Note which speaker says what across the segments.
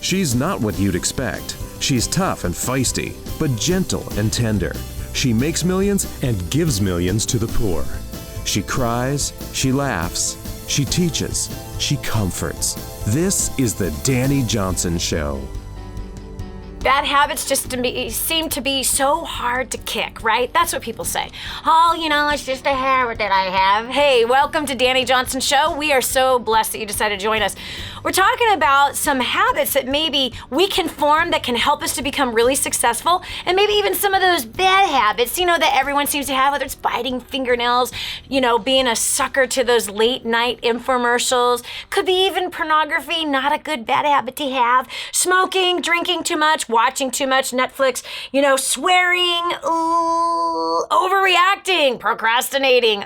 Speaker 1: She's not what you'd expect. She's tough and feisty, but gentle and tender. She makes millions and gives millions to the poor. She cries, she laughs, she teaches, she comforts. This is the Dani Johnson Show.
Speaker 2: Bad habits seem to be so hard to kick, right? That's what people say. Oh, it's just a habit that I have. Hey, welcome to Dani Johnson Show. We are so blessed that you decided to join us. We're talking about some habits that maybe we can form that can help us to become really successful, and maybe even some of those bad habits, that everyone seems to have, whether it's biting fingernails, being a sucker to those late night infomercials, could be even pornography, not a good bad habit to have, smoking, drinking too much, watching too much Netflix, swearing, overreacting, procrastinating.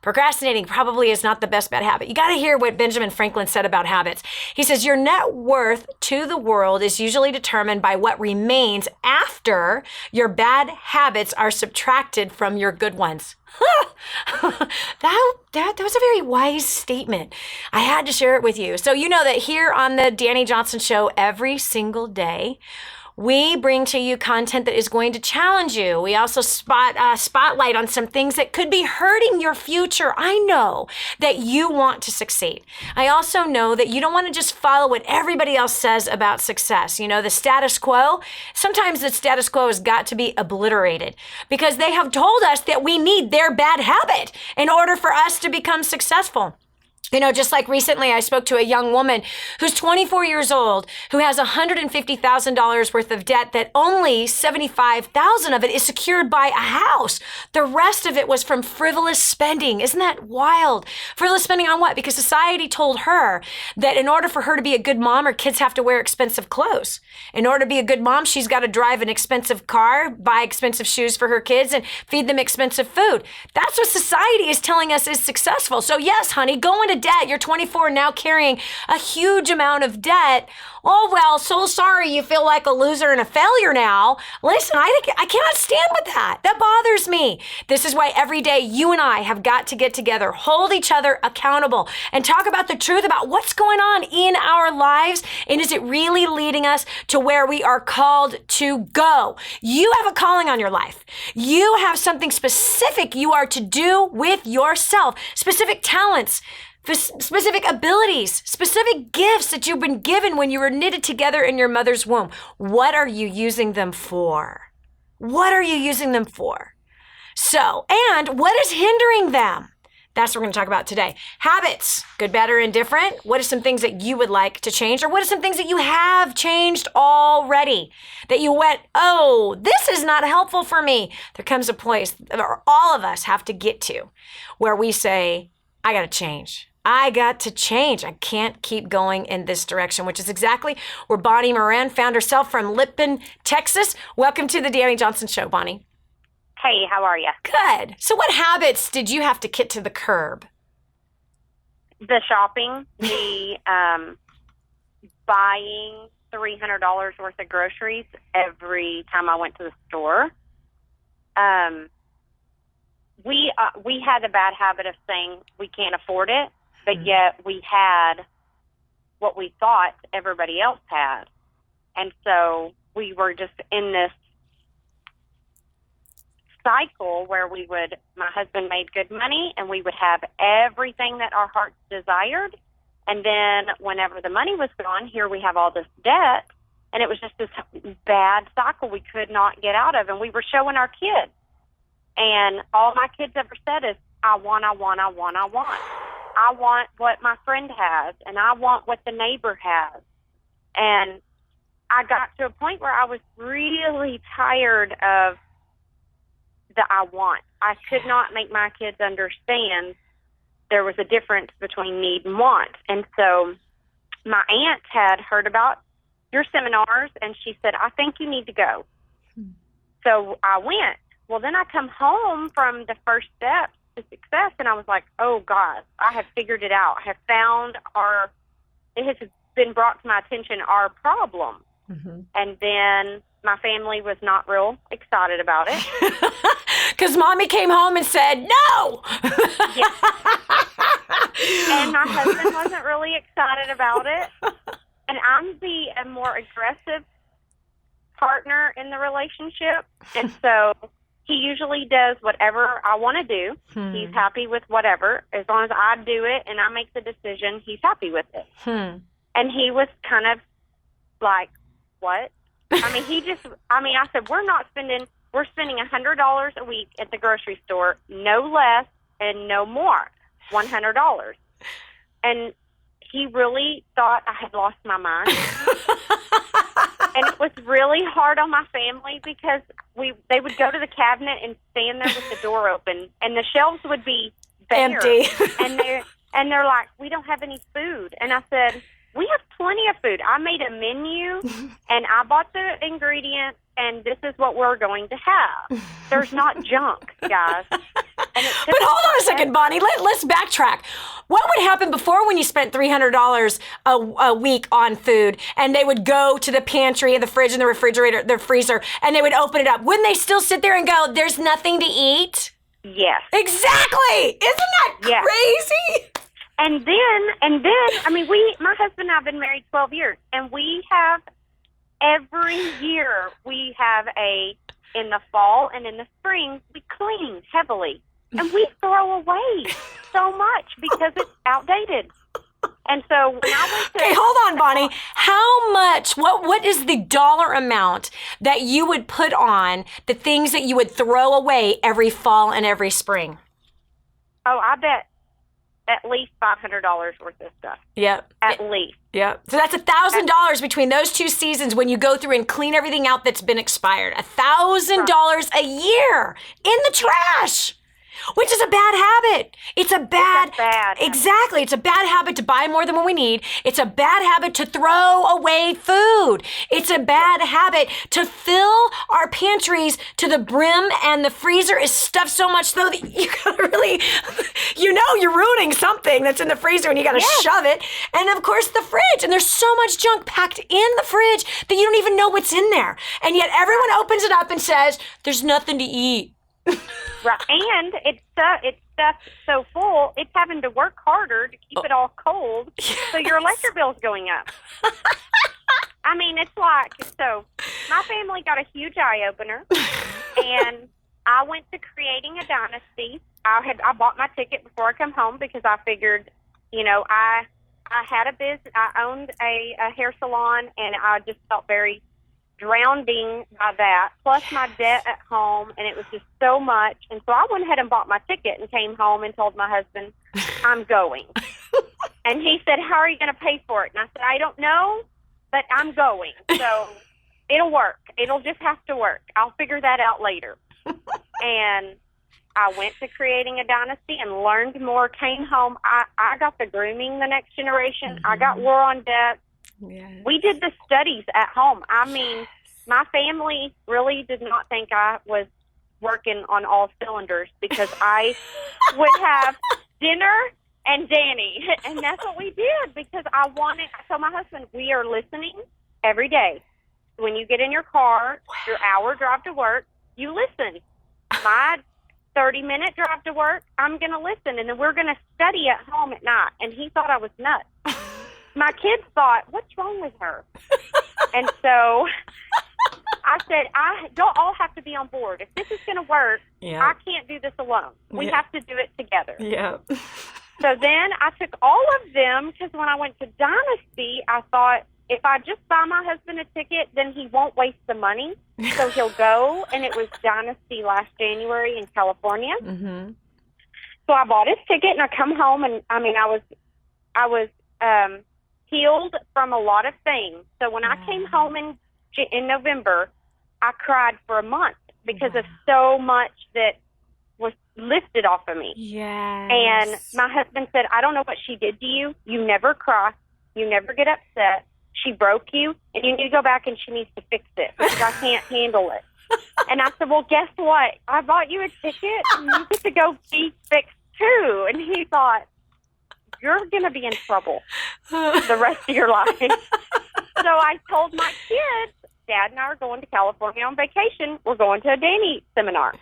Speaker 2: Procrastinating probably is not the best bad habit. You got to hear what Benjamin Franklin said about habits. He says, your net worth to the world is usually determined by what remains after your bad habits are subtracted from your good ones. That was a very wise statement. I had to share it with you. So you know that here on the Dani Johnson Show every single day, we bring to you content that is going to challenge you. We also spotlight on some things that could be hurting your future. I know that you want to succeed. I also know that you don't want to just follow what everybody else says about success. The status quo. Sometimes the status quo has got to be obliterated because they have told us that we need their bad habit in order for us to become successful. Just like recently I spoke to a young woman who's 24 years old, who has $150,000 worth of debt that only $75,000 of it is secured by a house. The rest of it was from frivolous spending. Isn't that wild? Frivolous spending on what? Because society told her that in order for her to be a good mom, her kids have to wear expensive clothes. In order to be a good mom, she's got to drive an expensive car, buy expensive shoes for her kids, and feed them expensive food. That's what society is telling us is successful. So yes, honey, go into debt. You're 24 now carrying a huge amount of debt. Oh, well, so sorry you feel like a loser and a failure now. Listen, I cannot stand with that. That bothers me. This is why every day you and I have got to get together, hold each other accountable, and talk about the truth about what's going on in our lives, and is it really leading us to where we are called to go? You have a calling on your life. You have something specific you are to do with yourself, specific talents, specific abilities, specific gifts that you've been given when you were knitted together in your mother's womb. What are you using them for? What are you using them for? So, and what is hindering them? That's what we're going to talk about today. Habits, good, bad, or indifferent. What are some things that you would like to change? Or what are some things that you have changed already? That you went, oh, this is not helpful for me. There comes a place where all of us have to get to where we say, I got to change. I got to change. I can't keep going in this direction, which is exactly where Bonnie Moran found herself from Lippin, Texas. Welcome to the Dani Johnson Show, Bonnie.
Speaker 3: Hey, how are you?
Speaker 2: Good. So what habits did you have to kick to the curb?
Speaker 3: The shopping, the buying $300 worth of groceries every time I went to the store. We had a bad habit of saying we can't afford it, but yet we had what we thought everybody else had. And so we were just in this cycle where my husband made good money and we would have everything that our hearts desired. And then whenever the money was gone, here we have all this debt. And it was just this bad cycle we could not get out of. And we were showing our kids. And all my kids ever said is, I want. I want what my friend has, and I want what the neighbor has. And I got to a point where I was really tired of the I want. I could not make my kids understand there was a difference between need and want. And so my aunt had heard about your seminars, and she said, I think you need to go. So I went. Well, then I come home from the first steps to success, and I was like, oh, God, I have figured it out. I have found it has been brought to my attention, our problem. Mm-hmm. And then my family was not real excited about it.
Speaker 2: Because Mommy came home and said, no!
Speaker 3: Yes. And my husband wasn't really excited about it. And I'm I'm the more aggressive partner in the relationship, and so he usually does whatever I want to do. He's happy with whatever. As long as I do it and I make the decision, he's happy with it. And he was kind of like, what? I mean, I said, we're spending $100 a week at the grocery store, no less and no more, $100. And he really thought I had lost my mind. And it was really hard on my family because they would go to the cabinet and stand there with the door open, and the shelves would be bare.
Speaker 2: Empty.
Speaker 3: and they're like, we don't have any food. And I said, we have plenty of food. I made a menu, and I bought the ingredients, and this is what we're going to have. There's not junk, guys. But
Speaker 2: hold on a second, Bonnie. Let's backtrack. What would happen before when you spent $300 a week on food, and they would go to the pantry and the fridge and the refrigerator, the freezer, and they would open it up? Wouldn't they still sit there and go, there's nothing to eat?
Speaker 3: Yes.
Speaker 2: Exactly. Isn't that crazy?
Speaker 3: And then, I mean, my husband and I have been married 12 years, and every year we have in the fall and in the spring, we clean heavily. And we throw away so much because it's outdated. And so when I went to...
Speaker 2: Okay, hold on, Bonnie. How much, what is the dollar amount that you would put on the things that you would throw away every fall and every spring?
Speaker 3: Oh, I bet at least $500 worth of stuff.
Speaker 2: Yep.
Speaker 3: At least.
Speaker 2: Yep. So that's $1,000 between those two seasons when you go through and clean everything out that's been expired. $1,000 a year in the trash. Which is a bad habit. It's a bad Exactly. It's a bad habit to buy more than what we need. It's a bad habit to throw away food. It's a bad habit to fill our pantries to the brim, and the freezer is stuffed so much so that you gotta really, you're ruining something that's in the freezer and you gotta shove it. And of course the fridge. And there's so much junk packed in the fridge that you don't even know what's in there. And yet everyone opens it up and says, there's nothing to eat.
Speaker 3: Right, and it's stuffed so full, it's having to work harder to keep it all cold, so your electric bill's going up. I mean, it's like, so my family got a huge eye-opener, and I went to creating a dynasty. I bought my ticket before I come home because I figured, I had a business, I owned a hair salon, and I just felt very drowning by that, plus my debt at home, and it was just so much. And so I went ahead and bought my ticket and came home and told my husband, I'm going. And he said, how are you going to pay for it? And I said, I don't know, but I'm going. So it'll work. It'll just have to work. I'll figure that out later. And I went to creating a dynasty and learned more, came home. I got the grooming the next generation. I got war on debt. Yes. We did the studies at home. I mean, my family really did not think I was working on all cylinders because I would have dinner and Dani. And that's what we did because I told my husband, we are listening every day. When you get in your car, your hour drive to work, you listen. My 30-minute drive to work, I'm going to listen. And then we're going to study at home at night. And he thought I was nuts. My kids thought, what's wrong with her? And so I said, I don't all have to be on board. If this is going to work, I can't do this alone. We have to do it together. Yeah. So then I took all of them because when I went to Dynasty, I thought, if I just buy my husband a ticket, then he won't waste the money. So he'll go. And it was Dynasty last January in California. Mm-hmm. So I bought his ticket and I come home and I was healed from a lot of things. So when I came home in November, I cried for a month because of so much that was lifted off of me. Yes. And my husband said, I don't know what she did to you. You never cry. You never get upset. She broke you, and you need to go back and she needs to fix it because I can't handle it. And I said, well, guess what? I bought you a ticket, and you get to go be fixed too. And he thought, you're going to be in trouble the rest of your life. So I told my kids, Dad and I are going to California on vacation. We're going to a Dani seminar.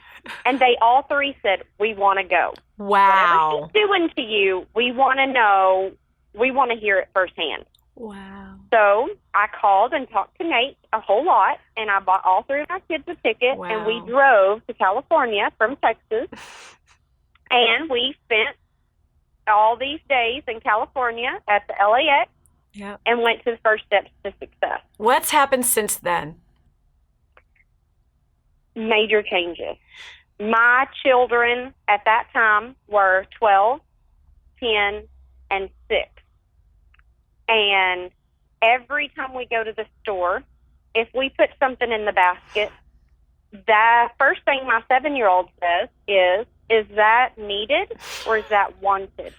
Speaker 3: And they all three said, we want to go. Wow. Whatever she's doing to you, we want to know. We want to hear it firsthand.
Speaker 2: Wow.
Speaker 3: So I called and talked to Nate a whole lot, and I bought all three of my kids a ticket,
Speaker 2: Wow.
Speaker 3: and we drove to California from Texas, and we spent all these days in California at the LAX and went to the First Steps to Success.
Speaker 2: What's happened since then?
Speaker 3: Major changes. My children at that time were 12, 10, and 6. And every time we go to the store, if we put something in the basket, the first thing my 7-year-old says is that needed or is that wanted?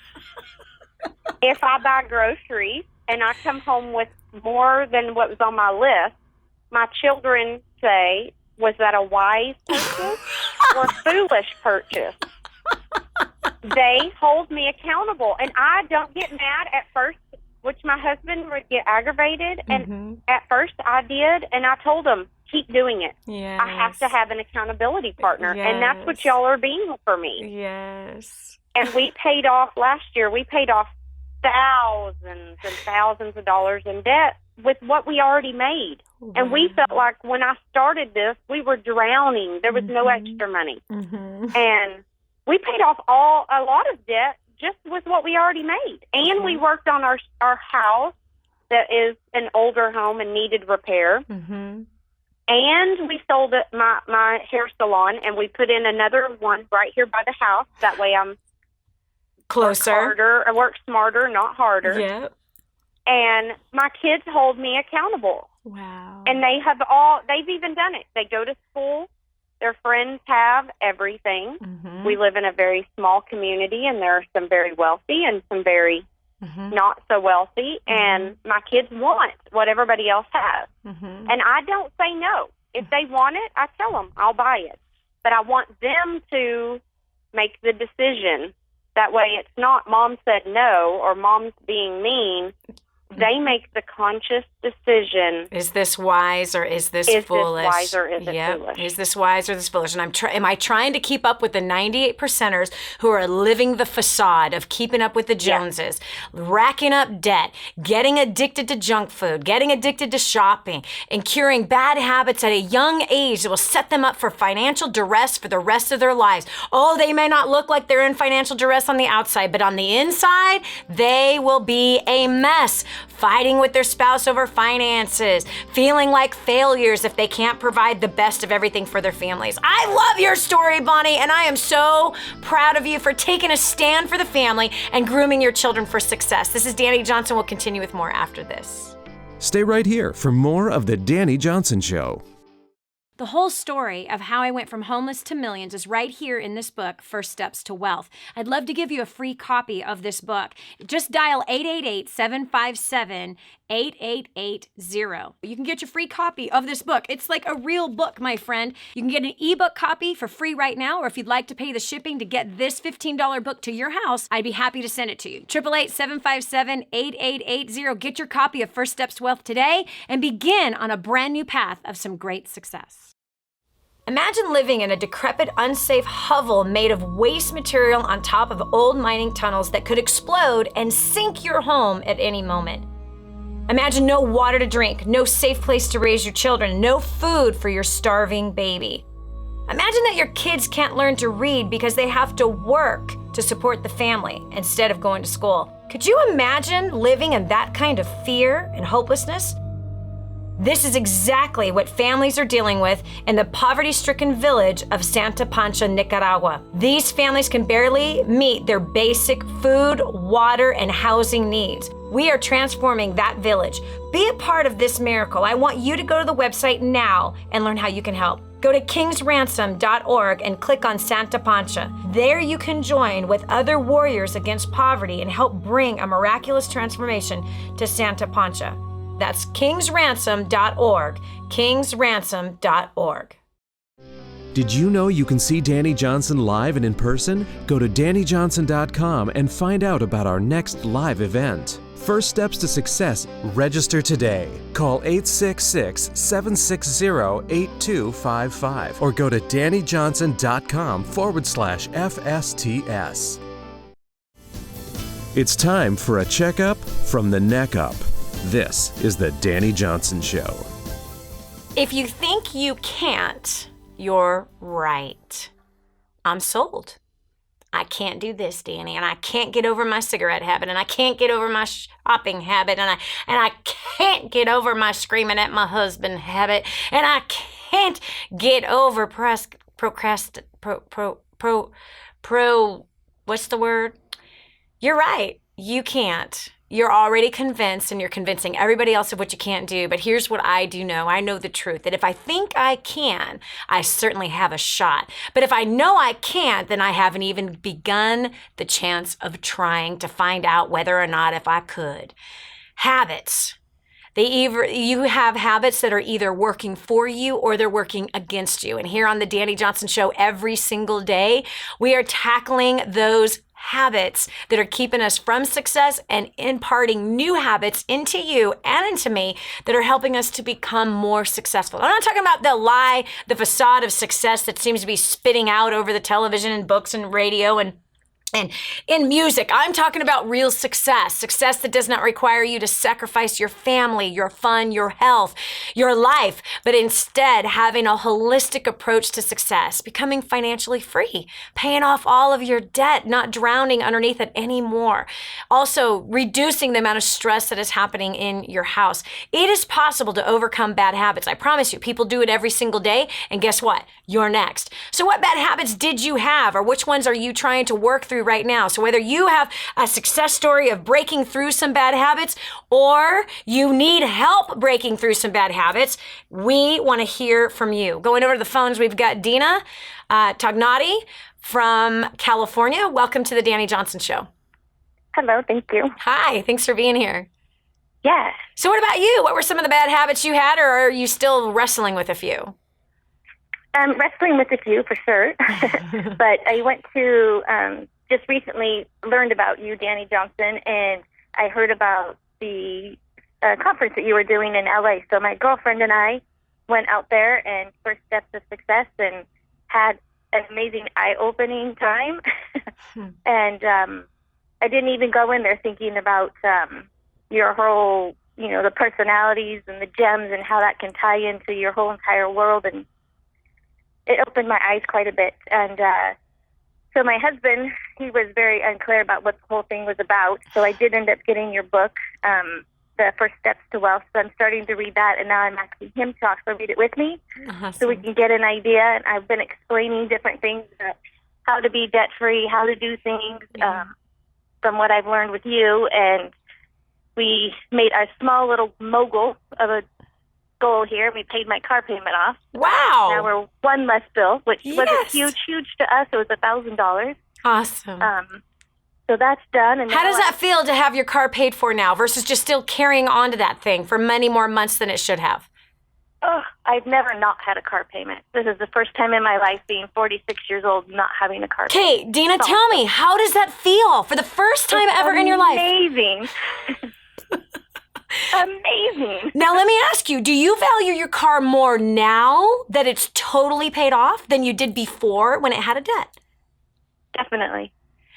Speaker 3: If I buy groceries and I come home with more than what was on my list, my children say, was that a wise purchase or foolish purchase? They hold me accountable, and I don't get mad at first, which my husband would get aggravated, and at first I did, and I told him, keep doing it.
Speaker 2: Yes.
Speaker 3: I have to have an accountability partner, and that's what y'all are being for me.
Speaker 2: Yes.
Speaker 3: And we paid off last year, we paid off thousands and thousands of dollars in debt with what we already made. Wow. And we felt like when I started this, we were drowning. There was no extra money. And we paid off a lot of debt just with what we already made. And we worked on our house that is an older home and needed repair. And we sold my hair salon, and we put in another one right here by the house. That way I'm
Speaker 2: closer.
Speaker 3: I work smarter, not harder.
Speaker 2: Yep.
Speaker 3: And my kids hold me accountable.
Speaker 2: Wow.
Speaker 3: And they've even done it. They go to school. Their friends have everything. We live in a very small community, and there are some very wealthy and some very not so wealthy. And my kids want what everybody else has. And I don't say no. If they want it, I tell them I'll buy it. But I want them to make the decision. That way it's not mom said no or mom's being mean. They make the conscious decision.
Speaker 2: Is this wise or is this foolish?
Speaker 3: Is this wise or is it foolish?
Speaker 2: Is this wise or is this foolish? And am I trying to keep up with the 98 percenters who are living the facade of keeping up with the Joneses, racking up debt, getting addicted to junk food, getting addicted to shopping, and curing bad habits at a young age that will set them up for financial duress for the rest of their lives? Oh, they may not look like they're in financial duress on the outside, but on the inside, they will be a mess. Fighting with their spouse over finances, feeling like failures if they can't provide the best of everything for their families. I love your story, Bonnie, and I am so proud of you for taking a stand for the family and grooming your children for success. This is Dani Johnson. We'll continue with more after this.
Speaker 1: Stay right here for more of The Dani Johnson Show.
Speaker 2: The whole story of how I went from homeless to millions is right here in this book, First Steps to Wealth. I'd love to give you a free copy of this book. Just dial 888-757-8880. You can get your free copy of this book. It's like a real book, my friend. You can get an ebook copy for free right now, or if you'd like to pay the shipping to get this $15 book to your house, I'd be happy to send it to you. 888-757-8880. Get your copy of First Steps to Wealth today and begin on a brand new path of some great success. Imagine living in a decrepit, unsafe hovel made of waste material on top of old mining tunnels that could explode and sink your home at any moment. Imagine no water to drink, no safe place to raise your children, no food for your starving baby. Imagine that your kids can't learn to read because they have to work to support the family instead of going to school. Could you imagine living in that kind of fear and hopelessness? This is exactly what families are dealing with in the poverty-stricken village of Santa Pancha, Nicaragua. These families can barely meet their basic food, water, and housing needs. We are transforming that village. Be a part of this miracle. I want you to go to the website now and learn how you can help. Go to kingsransom.org and click on Santa Pancha. There you can join with other warriors against poverty and help bring a miraculous transformation to Santa Pancha. That's kingsransom.org, kingsransom.org.
Speaker 1: Did you know you can see Dani Johnson live and in person? Go to DaniJohnson.com and find out about our next live event. First Steps to Success. Register today. Call 866-760-8255 or go to DaniJohnson.com/FSTS. It's time for a checkup from the neck up. This is the Dani Johnson Show.
Speaker 2: If you think you can't, you're right. I'm sold. I can't do this, Dani, and I can't get over my cigarette habit, and I can't get over my shopping habit, and I can't get over my screaming at my husband habit, and I can't get over what's the word? You're right. You can't. You're already convinced, and you're convincing everybody else of what you can't do. But here's what I do know. I know the truth, that if I think I can, I certainly have a shot. But if I know I can't, then I haven't even begun the chance of trying to find out whether or not if I could. Habits. You have habits that are either working for you or they're working against you. And here on the Dani Johnson Show, every single day, we are tackling those habits that are keeping us from success and imparting new habits into you and into me that are helping us to become more successful. I'm not talking about the lie, the facade of success that seems to be spitting out over the television and books and radio and in music. I'm talking about real success that does not require you to sacrifice your family, your fun, your health, your life, but instead having a holistic approach to success, becoming financially free, paying off all of your debt, not drowning underneath it anymore. Also, reducing the amount of stress that is happening in your house. It is possible to overcome bad habits. I promise you, people do it every single day, and guess what? You're next. So what bad habits did you have, or which ones are you trying to work through right now? So whether you have a success story of breaking through some bad habits or you need help breaking through some bad habits, we want to hear from you. Going over to the phones, we've got Dena Tognati from California. Welcome to the Dani Johnson Show.
Speaker 4: Hello, thank you.
Speaker 2: Hi, thanks for being here.
Speaker 4: Yeah.
Speaker 2: So what about you? What were some of the bad habits you had, or are you still wrestling with a few?
Speaker 4: Wrestling with a few for sure. But I went to just recently learned about you, Dani Johnson, and I heard about the conference that you were doing in LA. So my girlfriend and I went out there and First Steps of Success and had an amazing eye-opening time. And I didn't even go in there thinking about your whole, the personalities and the gems and how that can tie into your whole entire world. And it opened my eyes quite a bit. And so my husband, he was very unclear about what the whole thing was about. So I did end up getting your book, The First Steps to Wealth. So I'm starting to read that, and now I'm asking him to also read it with me.
Speaker 2: Awesome.
Speaker 4: So we can get an idea. And I've been explaining different things, how to be debt-free, how to do things from what I've learned with you. And we made a small little mogul of a goal here. We paid my car payment off.
Speaker 2: Wow.
Speaker 4: Now we're one less bill, which wasn't
Speaker 2: Yes.
Speaker 4: huge to us. It was $1,000.
Speaker 2: Awesome.
Speaker 4: So that's done. And
Speaker 2: How
Speaker 4: now
Speaker 2: does that feel to have your car paid for now versus just still carrying on to that thing for many more months than it should have?
Speaker 4: I've never not had a car payment. This is the first time in my life, being 46 years old, not having a car payment.
Speaker 2: Okay, Dena, tell me, how does that feel for the first time ever in your life?
Speaker 4: Amazing. Amazing.
Speaker 2: Now, let me ask you, do you value your car more now that it's totally paid off than you did before when it had a debt?
Speaker 4: Definitely.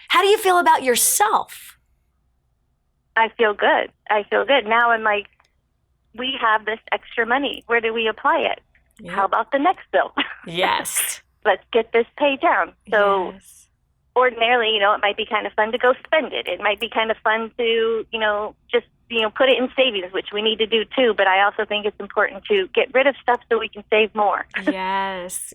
Speaker 2: How do you feel about yourself?
Speaker 4: I feel good. Now I'm like, we have this extra money. Where do we apply it?
Speaker 2: Yeah.
Speaker 4: How about the next bill?
Speaker 2: Yes.
Speaker 4: Let's get this paid down. So
Speaker 2: Yes.
Speaker 4: ordinarily, it might be kind of fun to go spend it. It might be kind of fun to, just, put it in savings, which we need to do too. But I also think it's important to get rid of stuff so we can save more.
Speaker 2: Yes.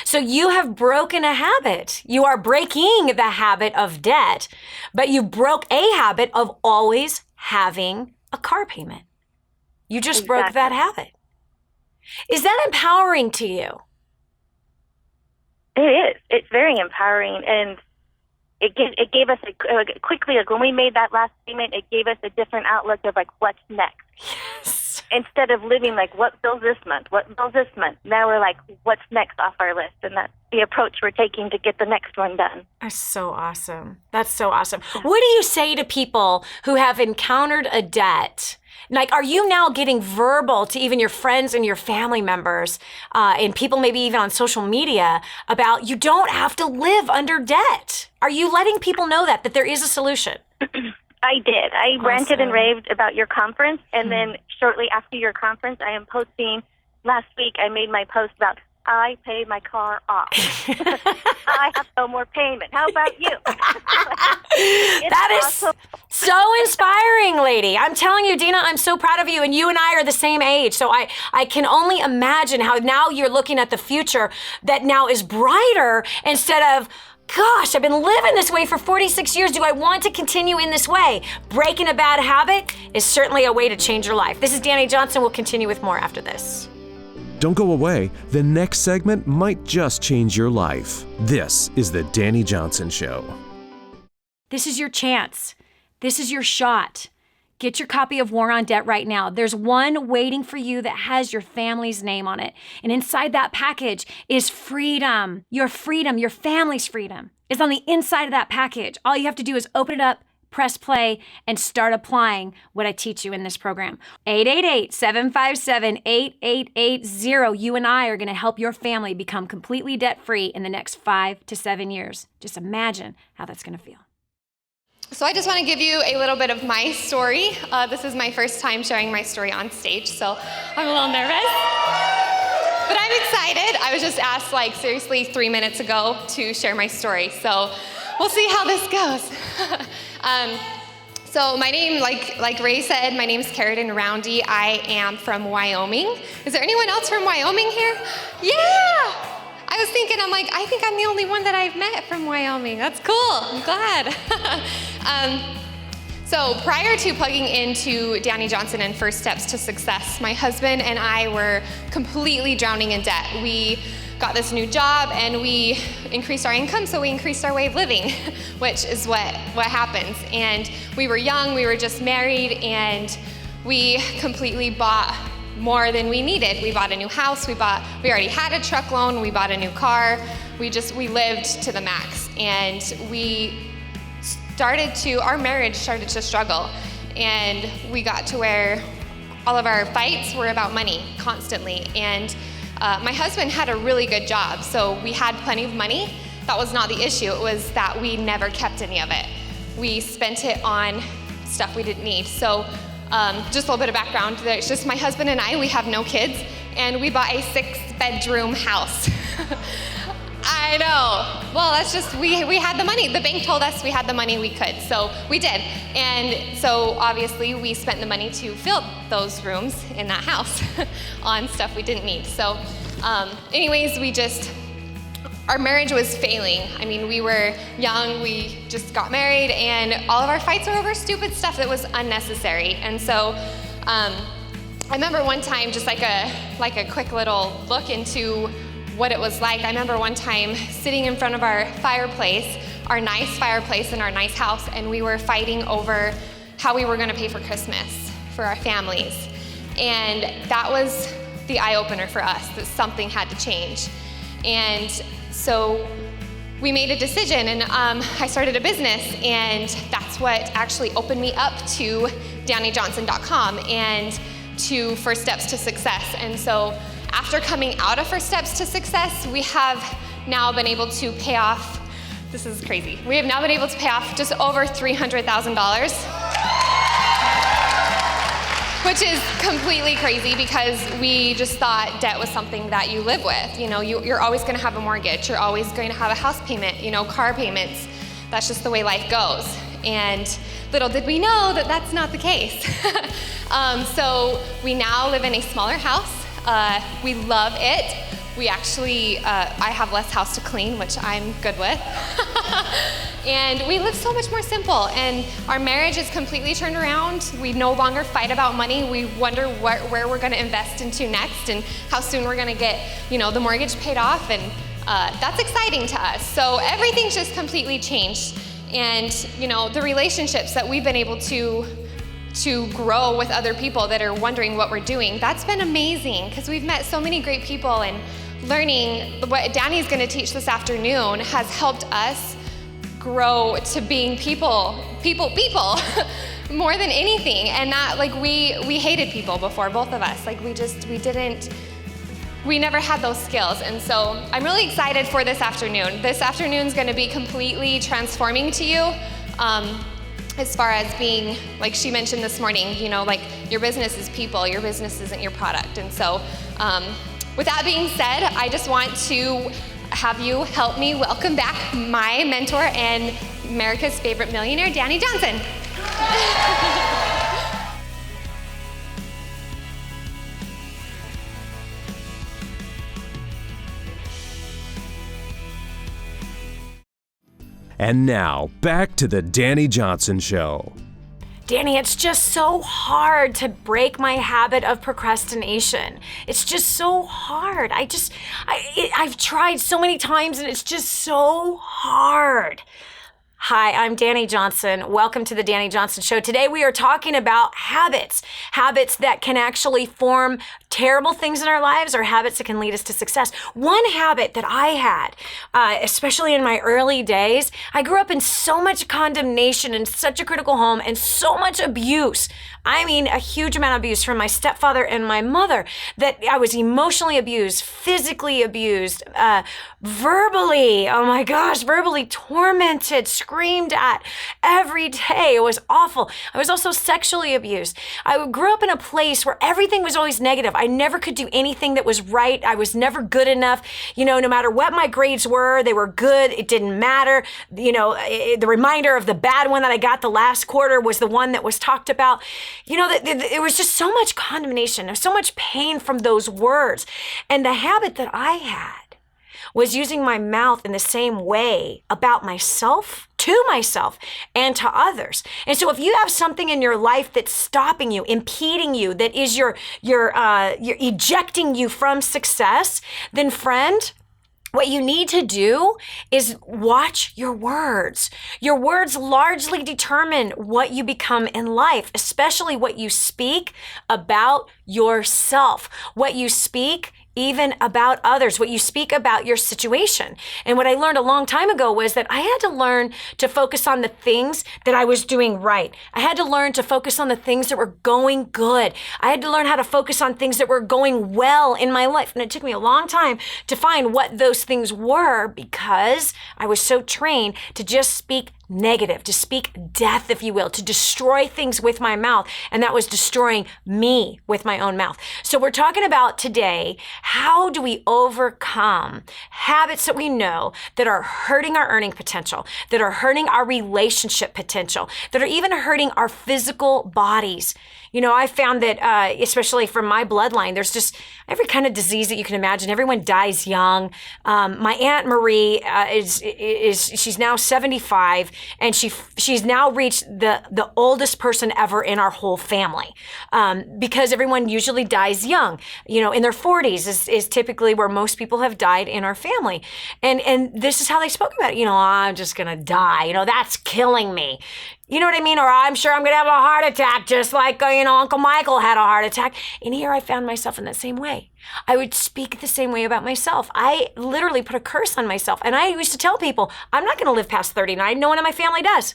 Speaker 2: So you have broken a habit. You are breaking the habit of debt, but you broke a habit of always having a car payment. You just broke that habit. Is that empowering to you?
Speaker 4: It is. It's very empowering. And it gave us quickly, when we made that last payment, it gave us a different outlook of what's next.
Speaker 2: Yes.
Speaker 4: Instead of living what bills this month, now we're what's next off our list, and that's the approach we're taking to get the next one done.
Speaker 2: That's so awesome. What do you say to people who have encountered a debt? Are you now getting verbal to even your friends and your family members and people maybe even on social media about you don't have to live under debt? Are you letting people know that there is a solution?
Speaker 4: I did. I ranted and raved about your conference, and then shortly after your conference, I am posting. Last week, I made my post about I pay my car off. I have no more payment. How about you?
Speaker 2: That is so inspiring, lady. I'm telling you, Dena, I'm so proud of you. And you and I are the same age. So I can only imagine how now you're looking at the future that now is brighter instead of, gosh, I've been living this way for 46 years. Do I want to continue in this way? Breaking a bad habit is certainly a way to change your life. This is Dani Johnson. We'll continue with more after this.
Speaker 1: Don't go away. The next segment might just change your life. This is the Dani Johnson Show.
Speaker 2: This is your chance. This is your shot. Get your copy of War on Debt right now. There's one waiting for you that has your family's name on it. And inside that package is freedom. Your family's freedom is on the inside of that package. All you have to do is open it up, press play, and start applying what I teach you in this program. 888-757-8880. You and I are going to help your family become completely debt-free in the next 5 to 7 years. Just imagine how that's going to feel.
Speaker 5: So I just want to give you a little bit of my story. This is my first time sharing my story on stage, so I'm a little nervous. But I'm excited. I was just asked, seriously 3 minutes ago to share my story. So we'll see how this goes. So my name, like Ray said, my name's Carradine Roundy. I am from Wyoming. Is there anyone else from Wyoming here? Yeah! I was thinking, I think I'm the only one that I've met from Wyoming. That's cool. I'm glad. So prior to plugging into Dani Johnson and First Steps to Success, my husband and I were completely drowning in debt. We got this new job and we increased our income, so we increased our way of living, which is what happens. And we were young, we were just married, and we completely bought more than we needed. We bought a new house, we already had a truck loan, we bought a new car, we lived to the max. And our marriage started to struggle. And we got to where all of our fights were about money constantly. And my husband had a really good job, so we had plenty of money. That was not the issue. It was that we never kept any of it. We spent it on stuff we didn't need. So just a little bit of background. There's just my husband and I, we have no kids, and we bought a 6-bedroom house. I know. Well, that's just, we had the money. The bank told us we had the money we could, so we did. And so obviously we spent the money to fill those rooms in that house on stuff we didn't need. So anyways, our marriage was failing. I mean, we were young, we just got married, and all of our fights were over stupid stuff that was unnecessary. And so I remember one time, just like a quick little look into what it was like. I remember one time sitting in front of our fireplace, our nice fireplace in our nice house, and we were fighting over how we were gonna pay for Christmas for our families. And that was the eye-opener for us, that something had to change. And so we made a decision, and I started a business, and that's what actually opened me up to DaniJohnson.com and to First Steps to Success. And so after coming out of First Steps to Success, we have now been able to pay off, this is crazy, we have now been able to pay off just over $300,000, which is completely crazy because we just thought debt was something that you live with. You know, you're always gonna have a mortgage, you're always going to have a house payment, car payments. That's just the way life goes. And little did we know that that's not the case. So we now live in a smaller house. We love it. We actually, I have less house to clean, which I'm good with. And we live so much more simple, and our marriage is completely turned around. We no longer fight about money. We wonder where we're gonna invest into next and how soon we're gonna get, the mortgage paid off, and that's exciting to us. So everything's just completely changed. And, the relationships that we've been able to grow with other people that are wondering what we're doing, that's been amazing because we've met so many great people, and learning what Dani's going to teach this afternoon has helped us grow to being people more than anything. And that, we hated people before, both of us. We never had those skills. And so I'm really excited for this afternoon. This afternoon's going to be completely transforming to you. as far as being, like she mentioned this morning, you know, like your business is people, your business isn't your product. And so with that being said, I just want to have you help me welcome back my mentor and America's favorite millionaire, Dani Johnson.
Speaker 1: And now, back to the Dani Johnson Show.
Speaker 2: Dani, it's just so hard to break my habit of procrastination. It's just so hard. I've tried so many times and it's just so hard. Hi, I'm Dani Johnson. Welcome to the Dani Johnson Show. Today we are talking about habits that can actually form terrible things in our lives or habits that can lead us to success. One habit that I had, especially in my early days, I grew up in so much condemnation and such a critical home and so much abuse. I mean, a huge amount of abuse from my stepfather and my mother, that I was emotionally abused, physically abused, verbally, oh my gosh, verbally tormented, screamed at every day. It was awful. I was also sexually abused. I grew up in a place where everything was always negative. I never could do anything that was right. I was never good enough. You know, no matter what my grades were, they were good. It didn't matter. You know, the reminder of the bad one that I got the last quarter was the one that was talked about. You know, it was just so much condemnation. There's so much pain from those words. And the habit that I had was using my mouth in the same way about myself, to myself, and to others. And so if you have something in your life that's stopping you, impeding you, that is you're ejecting you from success, then friend, what you need to do is watch your words. Your words largely determine what you become in life, especially what you speak about yourself, what you speak even about others, what you speak about your situation. And what I learned a long time ago was that I had to learn to focus on the things that I was doing right. I had to learn to focus on the things that were going good. I had to learn how to focus on things that were going well in my life. And it took me a long time to find what those things were, because I was so trained to just speak negative, to speak death, if you will, to destroy things with my mouth. And that was destroying me with my own mouth. So we're talking about today, how do we overcome habits that we know that are hurting our earning potential, that are hurting our relationship potential, that are even hurting our physical bodies. You know, I found that, especially from my bloodline, there's just every kind of disease that you can imagine. Everyone dies young. My Aunt Marie she's now 75, and she's now reached the oldest person ever in our whole family, because everyone usually dies young. You know, in their 40s is typically where most people have died in our family, and this is how they spoke about it. You know, I'm just gonna die. You know, that's killing me. You know what I mean? Or I'm sure I'm going to have a heart attack, just like, Uncle Michael had a heart attack. And here I found myself in that same way. I would speak the same way about myself. I literally put a curse on myself. And I used to tell people, I'm not going to live past 39. No one in my family does.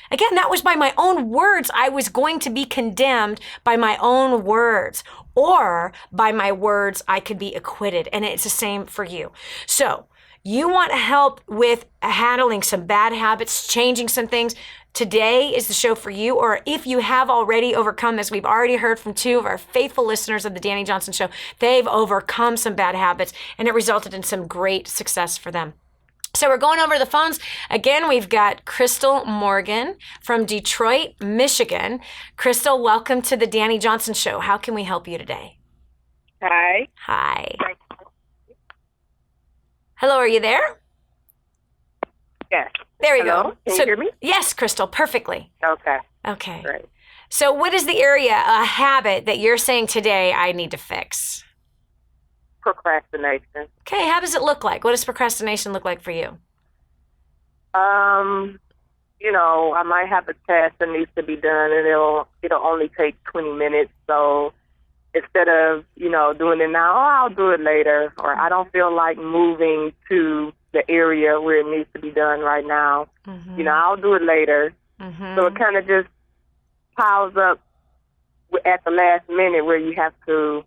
Speaker 2: Again, that was by my own words. I was going to be condemned by my own words, or by my words, I could be acquitted. And it's the same for you. So, you want help with handling some bad habits, changing some things? Today is the show for you. Or if you have already overcome, as we've already heard from two of our faithful listeners of the Dani Johnson Show, they've overcome some bad habits and it resulted in some great success for them. So we're going over the phones. Again, we've got Crystal Morgan from Detroit, Michigan. Crystal, welcome to the Dani Johnson Show. How can we help you today?
Speaker 6: Hi.
Speaker 2: Hi. Hello, are you there?
Speaker 6: Yes.
Speaker 2: There we
Speaker 6: Hello?
Speaker 2: go.
Speaker 6: Can you hear me?
Speaker 2: Yes, Crystal, perfectly.
Speaker 6: Okay.
Speaker 2: Okay.
Speaker 6: Great.
Speaker 2: So what is the area, a habit that you're saying today I need to fix?
Speaker 6: Procrastination.
Speaker 2: Okay, how does it look like? What does procrastination look like for you?
Speaker 6: You know, I might have a task that needs to be done, and it'll only take 20 minutes. So instead of, doing it now, I'll do it later. Or I don't feel like moving to the area where it needs to be done right now.
Speaker 2: Mm-hmm.
Speaker 6: I'll do it later.
Speaker 2: Mm-hmm.
Speaker 6: So it kind of just piles up at the last minute where you have to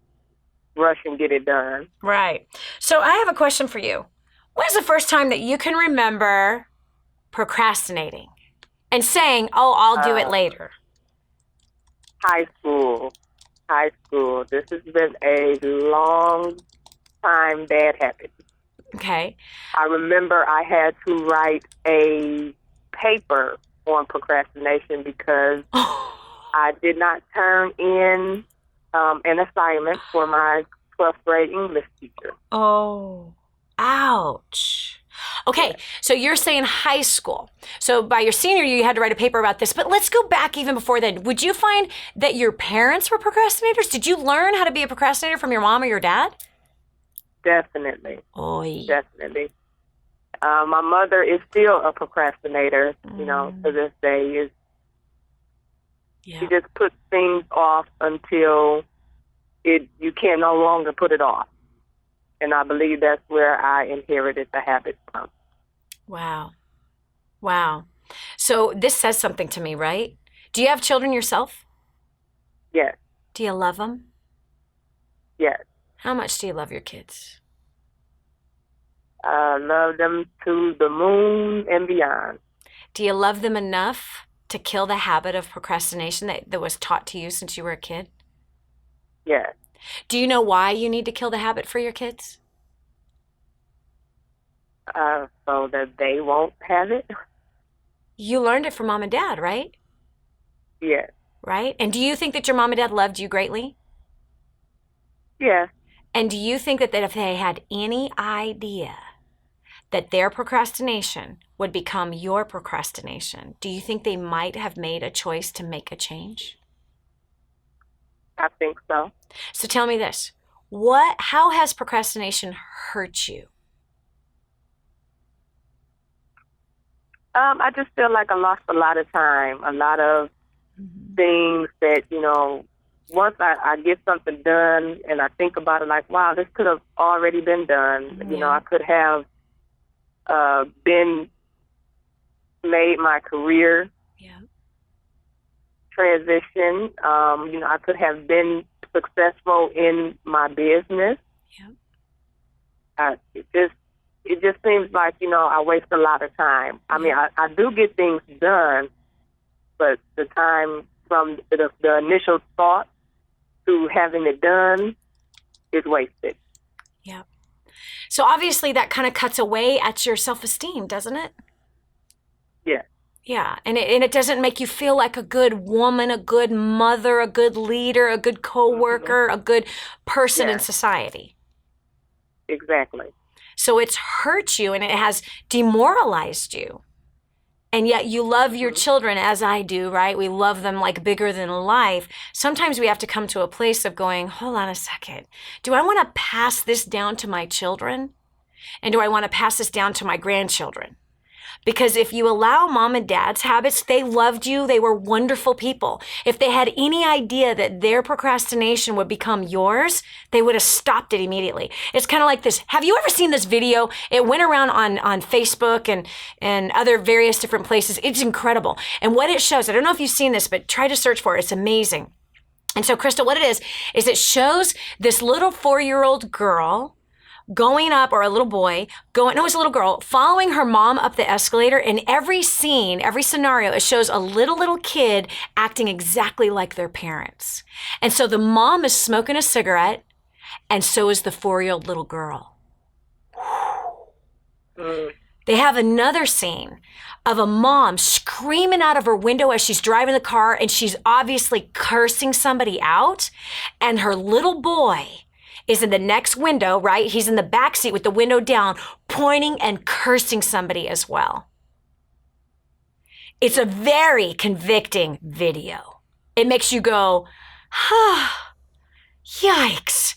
Speaker 6: rush and get it done.
Speaker 2: Right. So I have a question for you. When is the first time that you can remember procrastinating? and saying, oh, I'll do it later?
Speaker 6: High school. This has been a long time bad habit.
Speaker 2: Okay.
Speaker 6: I remember I had to write a paper on procrastination because I did not turn in an assignment for my 12th grade English teacher.
Speaker 2: Oh, ouch. Okay, so you're saying high school. So by your senior year, you had to write a paper about this. But let's go back even before then. Would you find that your parents were procrastinators? Did you learn how to be a procrastinator from your mom or your dad?
Speaker 6: Definitely.
Speaker 2: Oy.
Speaker 6: Definitely. My mother is still a procrastinator, to this day. She just puts things off until you can no longer put it off. And I believe that's where I inherited the habit from.
Speaker 2: Wow. So this says something to me, right? Do you have children yourself?
Speaker 6: Yes.
Speaker 2: Do you love them?
Speaker 6: Yes.
Speaker 2: How much do you love your kids?
Speaker 6: I love them to the moon and beyond.
Speaker 2: Do you love them enough to kill the habit of procrastination that was taught to you since you were a kid?
Speaker 6: Yes.
Speaker 2: Do you know why you need to kill the habit for your kids?
Speaker 6: So that they won't have it.
Speaker 2: You learned it from mom and dad, right?
Speaker 6: Yes.
Speaker 2: Right? And do you think that your mom and dad loved you greatly?
Speaker 6: Yes.
Speaker 2: And do you think that if they had any idea that their procrastination would become your procrastination, do you think they might have made a choice to make a change?
Speaker 6: I think so.
Speaker 2: So tell me this. How has procrastination hurt you?
Speaker 6: I just feel like I lost a lot of time, a lot of things that, once I get something done and I think about it like, wow, this could have already been done.
Speaker 2: Yeah.
Speaker 6: I could have made my career transition. I could have been successful in my business. It just seems like, I waste a lot of time. I mean, I do get things done, but the time from the initial thought to having it done is wasted.
Speaker 2: Yeah. So obviously that kind of cuts away at your self-esteem, doesn't it?
Speaker 6: Yeah.
Speaker 2: Yeah. And it doesn't make you feel like a good woman, a good mother, a good leader, a good coworker, a good person in society.
Speaker 6: Exactly.
Speaker 2: So it's hurt you and it has demoralized you. And yet you love your children as I do, right? We love them like bigger than life. Sometimes we have to come to a place of going, hold on a second. Do I want to pass this down to my children? And do I want to pass this down to my grandchildren? Because if you allow mom and dad's habits, they loved you. They were wonderful people. If they had any idea that their procrastination would become yours, they would have stopped it immediately. It's kind of like this. Have you ever seen this video? It went around on Facebook and other various different places. It's incredible. And what it shows, I don't know if you've seen this, but try to search for it. It's amazing. And so, Crystal, what it is it shows this little 4-year-old girl going up, or a little boy it's a little girl following her mom up the escalator. In every scene, every scenario, it shows a little kid acting exactly like their parents. And so the mom is smoking a cigarette, and so is the 4-year-old little girl. They have another scene of a mom screaming out of her window as she's driving the car, and she's obviously cursing somebody out, and her little boy is in the next window, right? He's in the back seat with the window down, pointing and cursing somebody as well. It's a very convicting video. It makes you go, yikes,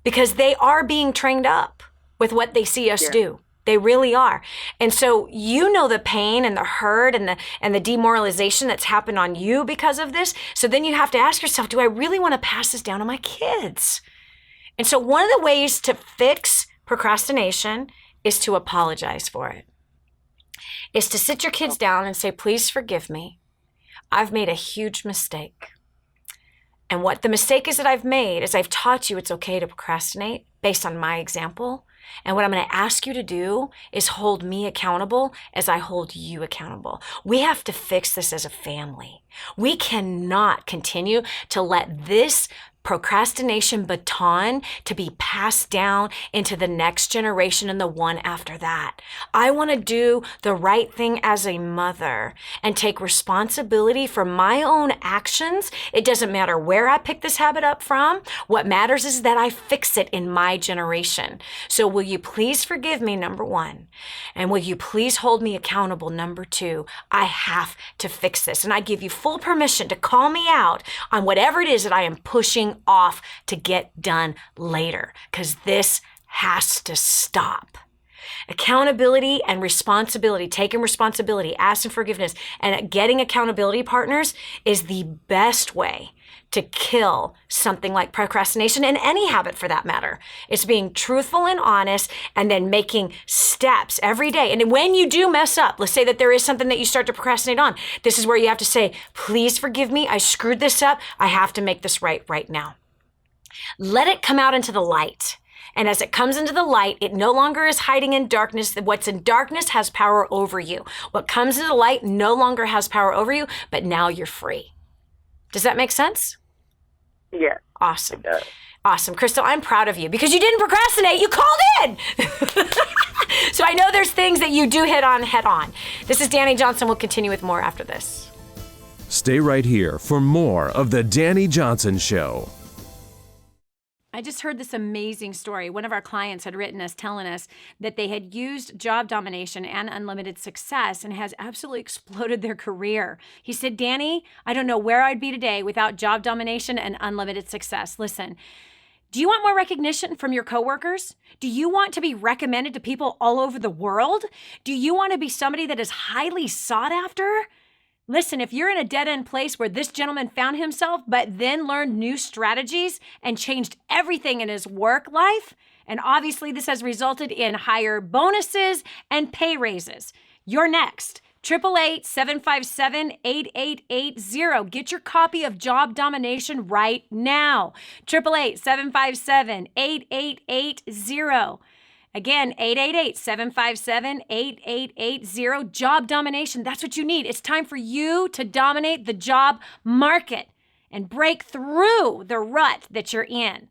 Speaker 2: because they are being trained up with what they see us do. They really are. And so the pain and the hurt and the demoralization that's happened on you because of this. So then you have to ask yourself, do I really want to pass this down to my kids? And so one of the ways to fix procrastination is to apologize for it. Is to sit your kids down and say, please forgive me. I've made a huge mistake. And what the mistake is that I've made is I've taught you it's okay to procrastinate based on my example. And what I'm going to ask you to do is hold me accountable as I hold you accountable. We have to fix this as a family. We cannot continue to let this procrastination baton to be passed down into the next generation and the one after that. I want to do the right thing as a mother and take responsibility for my own actions. It doesn't matter where I pick this habit up from. What matters is that I fix it in my generation. So will you please forgive me, number one? And will you please hold me accountable, number two? I have to fix this. And I give you full permission to call me out on whatever it is that I am pushing off to get done later, because this has to stop. Accountability and responsibility, taking responsibility, asking forgiveness, and getting accountability partners is the best way to kill something like procrastination, and any habit for that matter. It's being truthful and honest, and then making steps every day. And when you do mess up, let's say that there is something that you start to procrastinate on, this is where you have to say, please forgive me, I screwed this up, I have to make this right now. Let it come out into the light. And as it comes into the light, it no longer is hiding in darkness. What's in darkness has power over you. What comes into the light no longer has power over you, but now you're free. Does that make sense?
Speaker 6: Yeah.
Speaker 2: Awesome. Awesome. Crystal, I'm proud of you because you didn't procrastinate. You called in. So I know there's things that you do hit on head on. This is Dani Johnson. We'll continue with more after this.
Speaker 1: Stay right here for more of The Dani Johnson Show.
Speaker 2: I just heard this amazing story. One of our clients had written us telling us that they had used job domination and unlimited success and has absolutely exploded their career. He said, Dani, I don't know where I'd be today without job domination and unlimited success. Listen, do you want more recognition from your coworkers? Do you want to be recommended to people all over the world? Do you want to be somebody that is highly sought after? Listen, if you're in a dead-end place where this gentleman found himself, but then learned new strategies and changed everything in his work life, and obviously this has resulted in higher bonuses and pay raises, you're next. 888-757-8880. Get your copy of Job Domination right now. 888-757-8880. Again, 888-757-8880. Job domination. That's what you need. It's time for you to dominate the job market and break through the rut that you're in.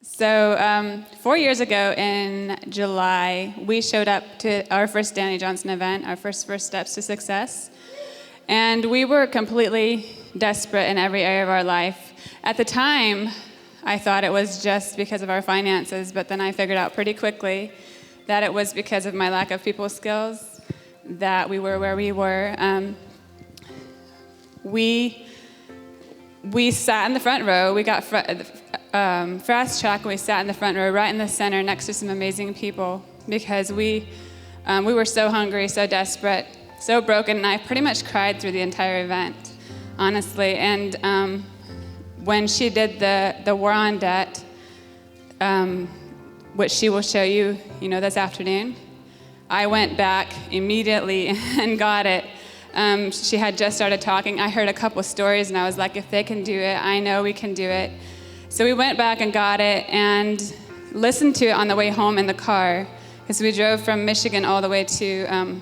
Speaker 7: So 4 years ago in July, we showed up to our first Dani Johnson event, our first Steps to Success. And we were completely desperate in every area of our life. At the time, I thought it was just because of our finances, but then I figured out pretty quickly that it was because of my lack of people skills that we were where we were. We sat in the front row. We got fast track, and we sat in the front row, right in the center, next to some amazing people, because we were so hungry, so desperate, so broken, and I pretty much cried through the entire event, honestly. And when she did the War on Debt, which she will show you, this afternoon, I went back immediately and got it. She had just started talking. I heard a couple stories, and I was like, if they can do it, I know we can do it. So we went back and got it and listened to it on the way home in the car, because we drove from Michigan all the way to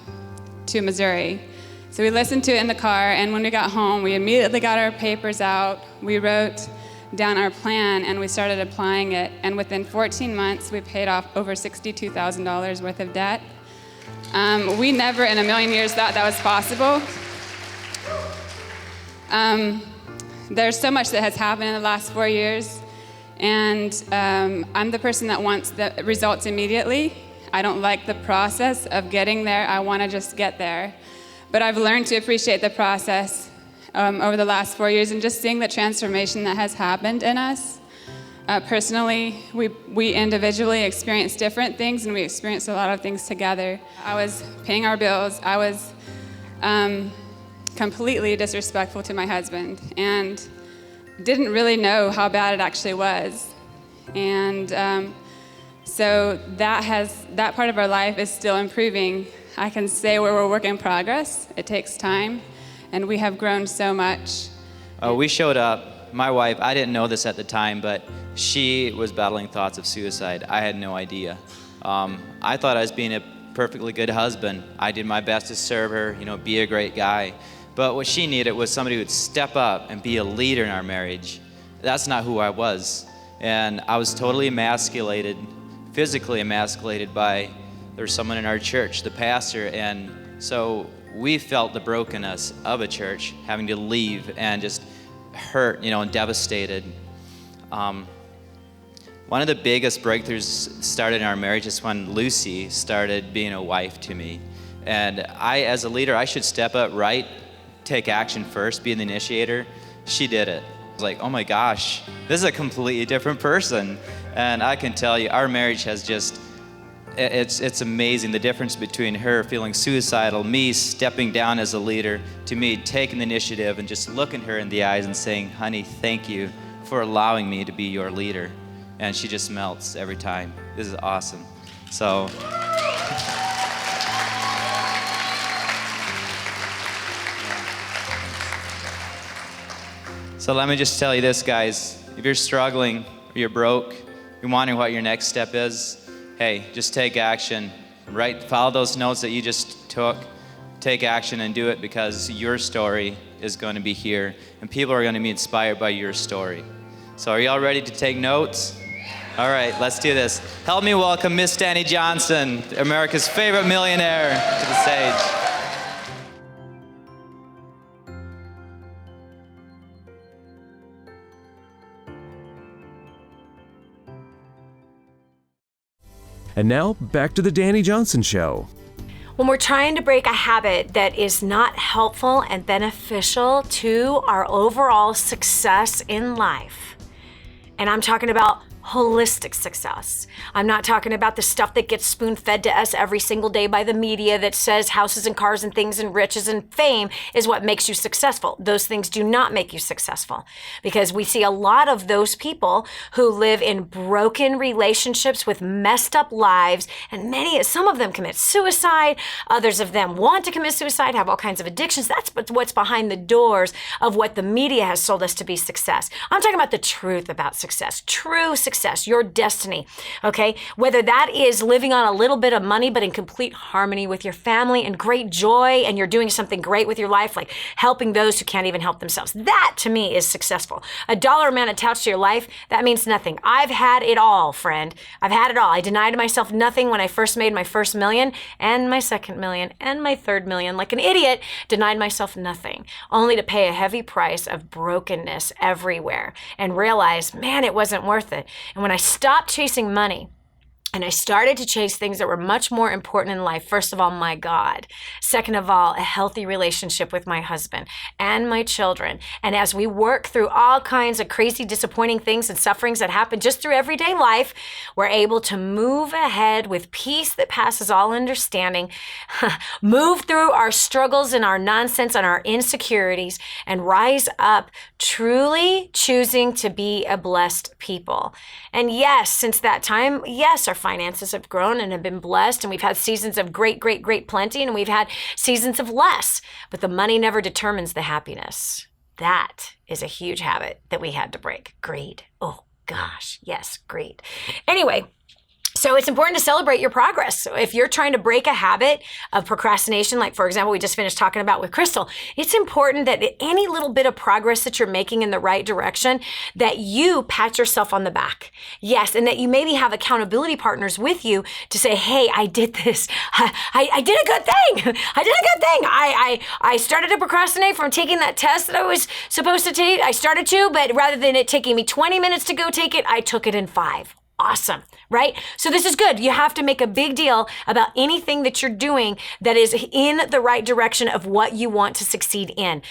Speaker 7: Missouri. So we listened to it in the car, and when we got home, we immediately got our papers out. We wrote down our plan, and we started applying it. And within 14 months, we paid off over $62,000 worth of debt. We never in a million years thought that was possible. There's so much that has happened in the last 4 years, and I'm the person that wants the results immediately. I don't like the process of getting there. I want to just get there. But I've learned to appreciate the process over the last 4 years, and just seeing the transformation that has happened in us. Personally, we individually experienced different things, and we experienced a lot of things together. I was paying our bills. I was completely disrespectful to my husband and didn't really know how bad it actually was. And so that part of our life is still improving. I can say we're a work in progress. It takes time, and we have grown so much.
Speaker 8: We showed up. My wife, I didn't know this at the time, but she was battling thoughts of suicide. I had no idea. I thought I was being a perfectly good husband. I did my best to serve her, be a great guy. But what she needed was somebody who would step up and be a leader in our marriage. That's not who I was. And I was totally emasculated, physically emasculated by, there's someone in our church, the pastor. And so we felt the brokenness of a church, having to leave and just hurt, and devastated. One of the biggest breakthroughs started in our marriage is when Lucy started being a wife to me. And I, as a leader, I should step up, right? Take action first, be the initiator. She did it. I was like, oh my gosh, this is a completely different person. And I can tell you, our marriage has just, it's amazing, the difference between her feeling suicidal, me stepping down as a leader, to me taking the initiative and just looking her in the eyes and saying, honey, thank you for allowing me to be your leader. And she just melts every time. This is awesome. So. So let me just tell you this, guys. If you're struggling, or you're broke, you're wondering what your next step is, hey, just take action. Follow those notes that you just took. Take action and do it, because your story is going to be here, and people are going to be inspired by your story. So are you all ready to take notes? All right, let's do this. Help me welcome Miss Dani Johnson, America's favorite millionaire, to the stage.
Speaker 1: And now, back to the Dani Johnson Show.
Speaker 2: When we're trying to break a habit that is not helpful and beneficial to our overall success in life, and I'm talking about holistic success. I'm not talking about the stuff that gets spoon-fed to us every single day by the media that says houses and cars and things and riches and fame is what makes you successful. Those things do not make you successful, because we see a lot of those people who live in broken relationships with messed up lives, and some of them commit suicide. Others of them want to commit suicide, have all kinds of addictions. That's what's behind the doors of what the media has sold us to be success. I'm talking about the truth about success, true success, your destiny, okay? Whether that is living on a little bit of money, but in complete harmony with your family and great joy, and you're doing something great with your life, like helping those who can't even help themselves. That, to me, is successful. A dollar amount attached to your life, that means nothing. I've had it all, friend. I've had it all. I denied myself nothing when I first made my first million, and my second million, and my third million. Like an idiot, denied myself nothing, only to pay a heavy price of brokenness everywhere and realize, man, it wasn't worth it. And when I stopped chasing money, and I started to chase things that were much more important in life. First of all, my God. Second of all, a healthy relationship with my husband and my children. And as we work through all kinds of crazy, disappointing things and sufferings that happen just through everyday life, we're able to move ahead with peace that passes all understanding, move through our struggles and our nonsense and our insecurities, and rise up truly choosing to be a blessed people. And yes, since that time, yes, our finances have grown and have been blessed, and we've had seasons of great, great, great plenty, and we've had seasons of less, but the money never determines the happiness. That is a huge habit that we had to break. Greed. Oh gosh, yes, greed. Anyway, so it's important to celebrate your progress. So if you're trying to break a habit of procrastination, like for example, we just finished talking about with Crystal, it's important that any little bit of progress that you're making in the right direction, that you pat yourself on the back. Yes, and that you maybe have accountability partners with you to say, hey, I did this. I did a good thing. I did a good thing. I started to procrastinate from taking that test that I was supposed to take. I started to, but rather than it taking me 20 minutes to go take it, I took it in 5. Awesome, right? So this is good. You have to make a big deal about anything that you're doing that is in the right direction of what you want to succeed in.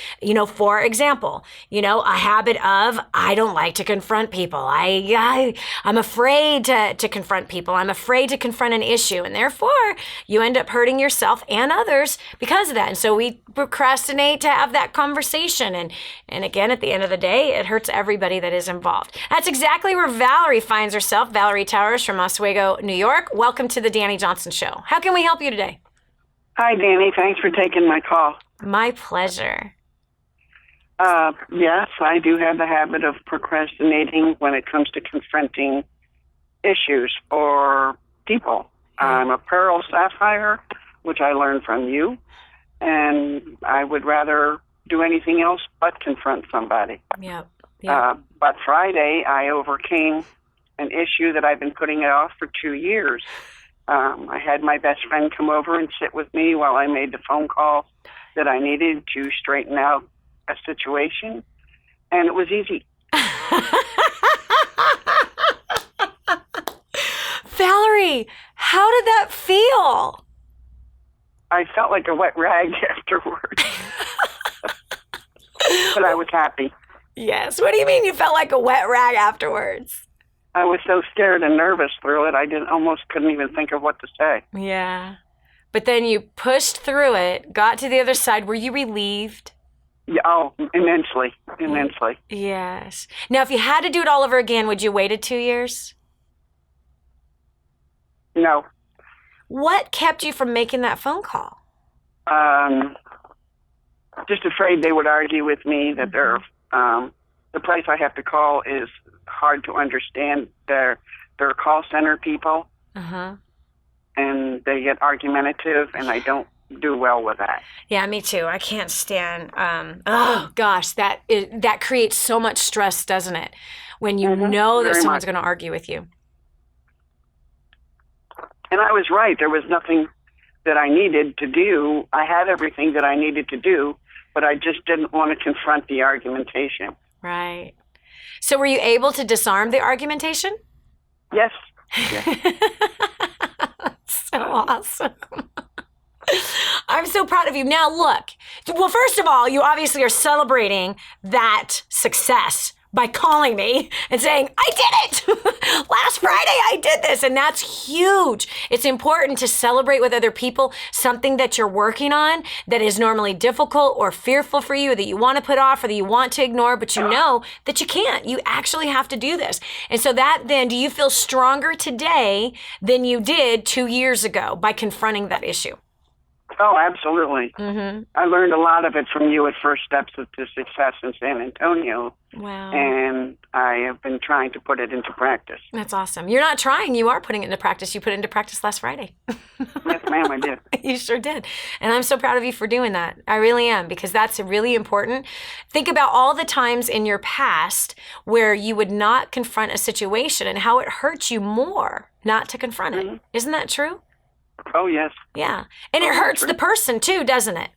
Speaker 2: For example, a habit of, I don't like to confront people. I'm afraid to confront people. I'm afraid to confront an issue. And therefore, you end up hurting yourself and others because of that. And so we procrastinate to have that conversation. And again, at the end of the day, it hurts everybody that is involved. That's exactly where Valerie finds herself. Valerie Towers from Oswego, New York. Welcome to the Dani Johnson Show. How can we help you today?
Speaker 9: Hi, Dani. Thanks for taking my call.
Speaker 2: My pleasure.
Speaker 9: Yes, I do have the habit of procrastinating when it comes to confronting issues or people. I'm a pearl sapphire, which I learned from you, and I would rather do anything else but confront somebody.
Speaker 2: Yep.
Speaker 9: But Friday, I overcame an issue that I've been putting it off for 2 years. I had my best friend come over and sit with me while I made the phone call that I needed to straighten out a situation, and it was easy.
Speaker 2: Valerie, how did that feel?
Speaker 9: I felt like a wet rag afterwards, but I was happy.
Speaker 2: Yes. What do you mean you felt like a wet rag afterwards?
Speaker 9: I was so scared and nervous through it, I almost couldn't even think of what to say.
Speaker 2: Yeah. But then you pushed through it, got to the other side. Were you relieved?
Speaker 9: Yeah, oh, immensely.
Speaker 2: Yes. Now, if you had to do it all over again, would you waited 2 years?
Speaker 9: No.
Speaker 2: What kept you from making that phone call?
Speaker 9: Just afraid they would argue with me that the place I have to call is hard to understand. They're call center people, and they get argumentative, and I don't do well with that.
Speaker 2: Yeah, me too. I can't stand. Oh gosh, that creates so much stress, doesn't it? When you know that someone's going to argue with you.
Speaker 9: And I was right. There was nothing that I needed to do. I had everything that I needed to do, but I just didn't want to confront the argumentation.
Speaker 2: Right. So were you able to disarm the argumentation?
Speaker 9: Yes.
Speaker 2: So awesome. I'm so proud of you. Now look, well, first of all, you obviously are celebrating that success by calling me and saying, I did it! Last Friday I did this, and that's huge. It's important to celebrate with other people something that you're working on that is normally difficult or fearful for you, that you want to put off or that you want to ignore, but you know that you can't. You actually have to do this. And so that then, do you feel stronger today than you did 2 years ago by confronting that issue?
Speaker 9: Oh, absolutely. I learned a lot of it from you at First Steps to Success in San Antonio.
Speaker 2: Wow.
Speaker 9: And I have been trying to put it into practice.
Speaker 2: That's awesome. You're not trying. You are putting it into practice. You put it into practice last Friday.
Speaker 9: Yes, ma'am, I did.
Speaker 2: You sure did. And I'm so proud of you for doing that. I really am, because that's really important. Think about all the times in your past where you would not confront a situation and how it hurts you more not to confront it. Isn't that true?
Speaker 9: Oh, yes.
Speaker 2: Yeah. And it hurts the person too, doesn't it?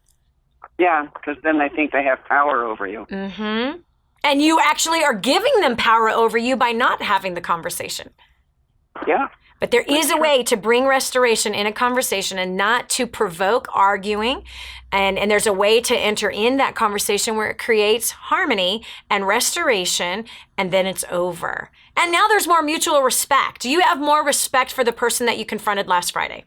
Speaker 9: Yeah, because then they think they have power over you.
Speaker 2: And you actually are giving them power over you by not having the conversation.
Speaker 9: Yeah.
Speaker 2: But there is a way to bring restoration in a conversation and not to provoke arguing. And there's a way to enter in that conversation where it creates harmony and restoration, and then it's over. And now there's more mutual respect. Do you have more respect for the person that you confronted last Friday?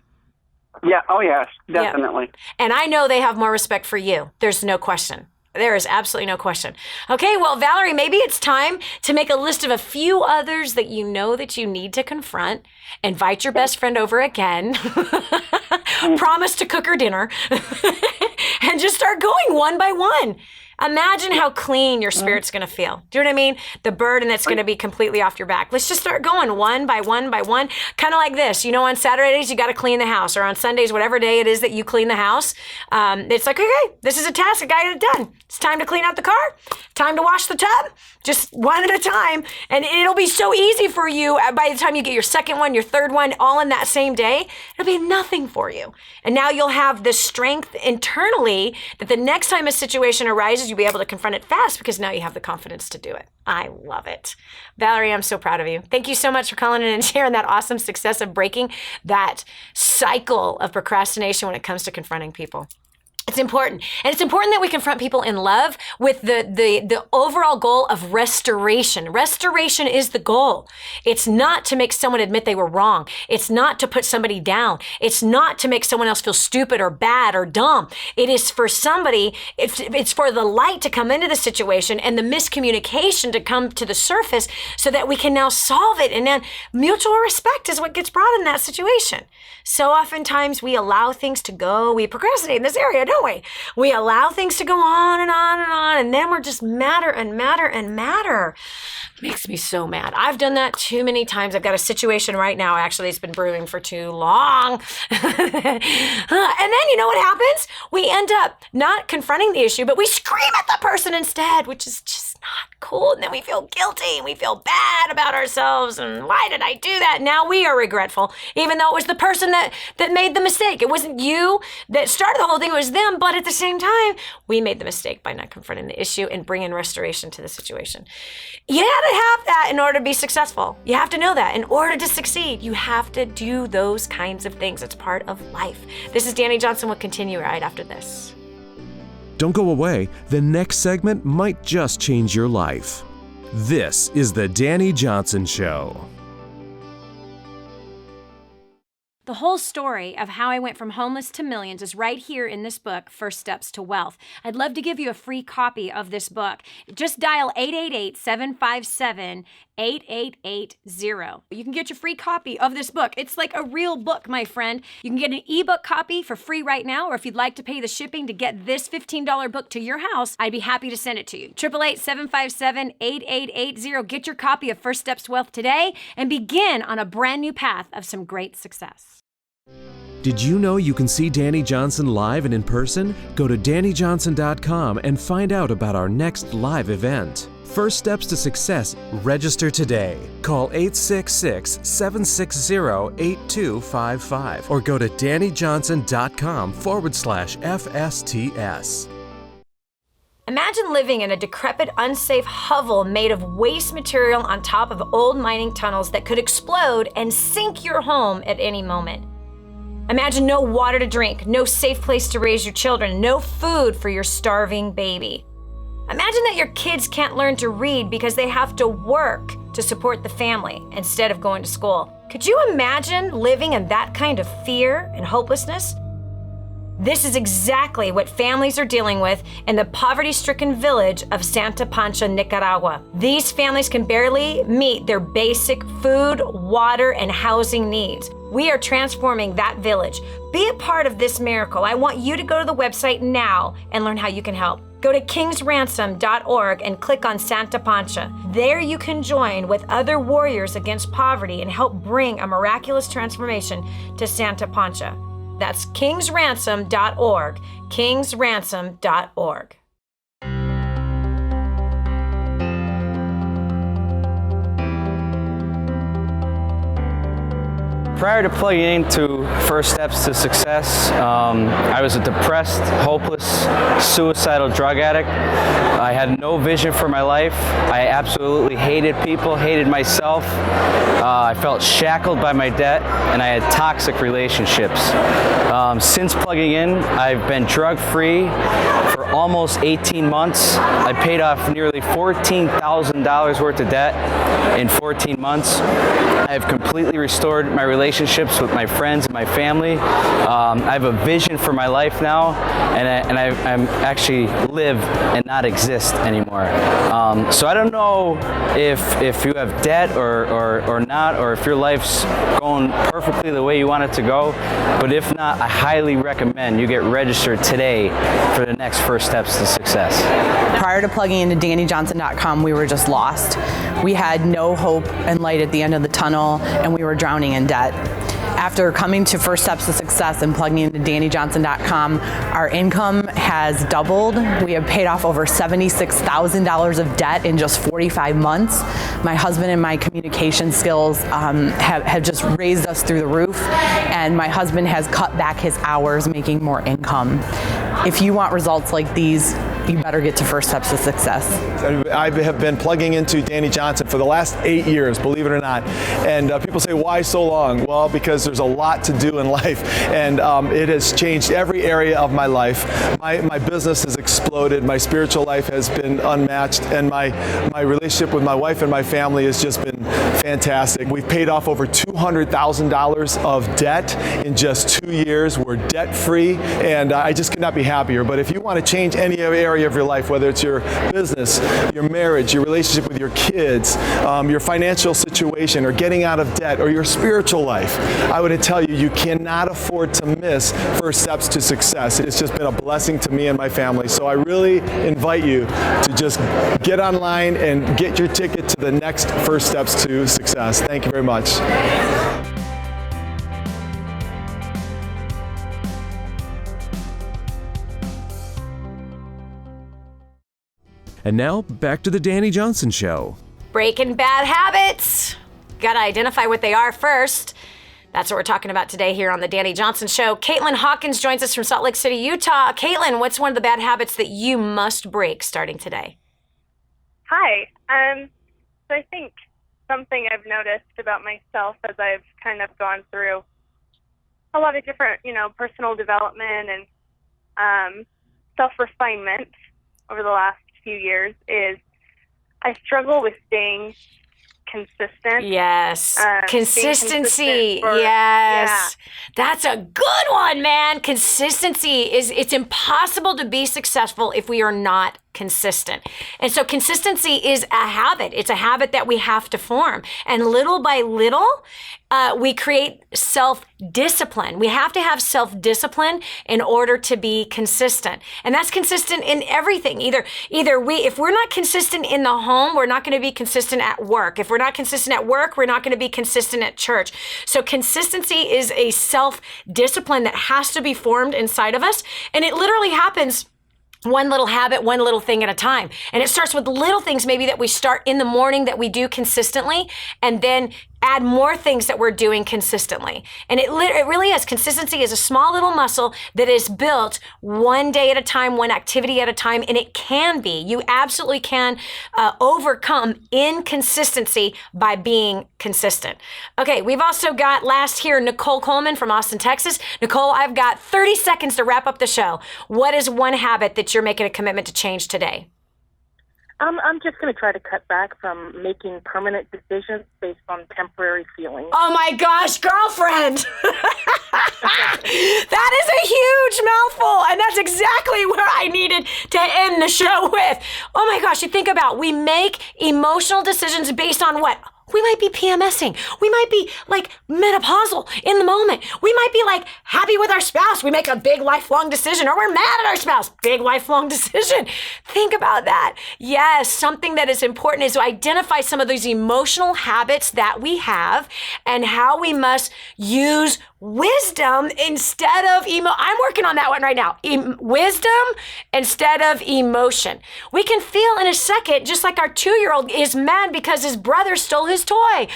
Speaker 9: Yeah. Oh, yes, definitely.
Speaker 2: Yeah. And I know they have more respect for you. There's no question. There is absolutely no question. Okay, well, Valerie, maybe it's time to make a list of a few others that you know that you need to confront. Invite your best friend over again. Promise to cook her dinner. And just start going one by one. Imagine how clean your spirit's going to feel. Do you know what I mean? The burden that's going to be completely off your back. Let's just start going one by one by one. Kind of like this. You know, on Saturdays, you got to clean the house. Or on Sundays, whatever day it is that you clean the house. It's like, okay, this is a task. I got to get it done. It's time to clean out the car. Time to wash the tub. Just one at a time. And it'll be so easy for you by the time you get your second one, your third one, all in that same day. It'll be nothing for you. And now you'll have the strength internally that the next time a situation arises, you'll be able to confront it fast because now you have the confidence to do it. I love it. Valerie, I'm so proud of you. Thank you so much for calling in and sharing that awesome success of breaking that cycle of procrastination when it comes to confronting people. It's important. And it's important that we confront people in love with the overall goal of restoration. Restoration is the goal. It's not to make someone admit they were wrong. It's not to put somebody down. It's not to make someone else feel stupid or bad or dumb. It is for somebody, it's for the light to come into the situation and the miscommunication to come to the surface so that we can now solve it. And then mutual respect is what gets brought in that situation. So oftentimes we allow things to go. We procrastinate in this area. don't we? We allow things to go on and on and on, and then we're just madder and madder and madder. Makes me so mad. I've done that too many times. I've got a situation right now, actually, it's been brewing for too long. And then you know what happens? We end up not confronting the issue, but we scream at the person instead, which is just not cool. And then we feel guilty and we feel bad about ourselves. And why did I do that? Now we are regretful, even though it was the person that made the mistake. It wasn't you that started the whole thing, it was them. But at the same time, we made the mistake by not confronting the issue and bringing restoration to the situation. You gotta have that in order to be successful. You have to know that. In order to succeed, you have to do those kinds of things. It's part of life. This is Dani Johnson. We'll continue right after this.
Speaker 1: Don't go away. The next segment might just change your life. This is the Dani Johnson Show.
Speaker 2: The whole story of how I went from homeless to millions is right here in this book, First Steps to Wealth. I'd love to give you a free copy of this book. Just dial 888-757-8880. You can get your free copy of this book. It's like a real book, my friend. You can get an ebook copy for free right now, or if you'd like to pay the shipping to get this $15 book to your house, I'd be happy to send it to you. 888-757-8880. Get your copy of First Steps to Wealth today and begin on a brand new path of some great success.
Speaker 1: Did you know you can see Dani Johnson live and in person? Go to DaniJohnson.com and find out about our next live event. First Steps to Success. Register today. Call 866-760-8255 or go to DaniJohnson.com/FSTS.
Speaker 2: Imagine living in a decrepit, unsafe hovel made of waste material on top of old mining tunnels that could explode and sink your home at any moment. Imagine no water to drink, no safe place to raise your children, no food for your starving baby. Imagine that your kids can't learn to read because they have to work to support the family instead of going to school. Could you imagine living in that kind of fear and hopelessness? This is exactly what families are dealing with in the poverty-stricken village of Santa Pancha, Nicaragua. These families can barely meet their basic food, water, and housing needs. We are transforming that village. Be a part of this miracle. I want you to go to the website now and learn how you can help. Go to kingsransom.org and click on Santa Pancha. There you can join with other warriors against poverty and help bring a miraculous transformation to Santa Pancha. That's kingsransom.org, kingsransom.org.
Speaker 10: Prior to plugging into First Steps to Success, I was a depressed, hopeless, suicidal drug addict. I had no vision for my life. I absolutely hated people, hated myself. I felt shackled by my debt, and I had toxic relationships. Since plugging in, I've been drug-free for almost 18 months. I paid off nearly $14,000 worth of debt in 14 months. I've completely restored my relationships with my friends and my family. I have a vision for my life now, and I'm actually live and not exist anymore. So I don't know if you have debt or not, or if your life's going perfectly the way you want it to go. But if not, I highly recommend you get registered today for the next First Steps to Success.
Speaker 11: Prior to plugging into DaniJohnson.com, we were just lost. We had no hope and light at the end of the tunnel, and we were drowning in debt. After coming to First Steps to Success and plugging into DaniJohnson.com, our income has doubled. We have paid off over $76,000 of debt in just 45 months. My husband and my communication skills have just raised us through the roof, and my husband has cut back his hours, making more income. If you want results like these, you better get to First Steps to Success.
Speaker 12: I have been plugging into Dani Johnson for the last 8 years, believe it or not. And people say, why so long? Well, because there's a lot to do in life, and it has changed every area of my life. My business has exploded, my spiritual life has been unmatched, and my relationship with my wife and my family has just been fantastic. We've paid off over $200,000 of debt in just 2 years. We're debt-free, and I just could not be happier. But if you want to change any area area of your life, whether it's your business, your marriage, your relationship with your kids, your financial situation, or getting out of debt, or your spiritual life, I would tell you, you cannot afford to miss First Steps to Success. It's just been a blessing to me and my family. So I really invite you to just get online and get your ticket to the next First Steps to Success. Thank you very much.
Speaker 1: And now, back to the Dani Johnson Show.
Speaker 2: Breaking bad habits. Got to identify what they are first. That's what we're talking about today here on the Dani Johnson Show. Caitlin Hawkins joins us from Salt Lake City, Utah. Caitlin, what's one of the bad habits that you must break starting today?
Speaker 13: Hi. So I think something I've noticed about myself as I've kind of gone through a lot of different, personal development and self-refinement over the last few years is I struggle with staying consistent.
Speaker 2: Yes. Consistency. Yes. Yeah. That's a good one, man. Consistency it's impossible to be successful if we are not consistent. And so consistency is a habit. It's a habit that we have to form. And little by little, we create self-discipline. We have to have self-discipline in order to be consistent. And that's consistent in everything. If we're not consistent in the home, we're not going to be consistent at work. If we're not consistent at work, we're not going to be consistent at church. So consistency is a self-discipline that has to be formed inside of us. And it literally happens one little habit, one little thing at a time. And it starts with little things maybe that we start in the morning that we do consistently, and then add more things that we're doing consistently. And it really is. Consistency is a small little muscle that is built one day at a time, one activity at a time, and it can be. You absolutely can overcome inconsistency by being consistent. Okay, we've also got last here Nichole Coleman from Austin, Texas. Nichole, I've got 30 seconds to wrap up the show. What is one habit that you're making a commitment to change today?
Speaker 14: I'm just going to try to cut back from making permanent decisions based on temporary feelings.
Speaker 2: Oh my gosh, girlfriend! That is a huge mouthful, and that's exactly where I needed to end the show with. Oh my gosh, you think about, we make emotional decisions based on what? We might be PMSing. We might be like menopausal in the moment. We might be like happy with our spouse. We make a big lifelong decision, or we're mad at our spouse. Big lifelong decision. Think about that. Yes, something that is important is to identify some of those emotional habits that we have and how we must use wisdom instead of I'm working on that one right now. Wisdom instead of emotion. We can feel in a second, just like our 2-year-old is mad because his brother stole his toy.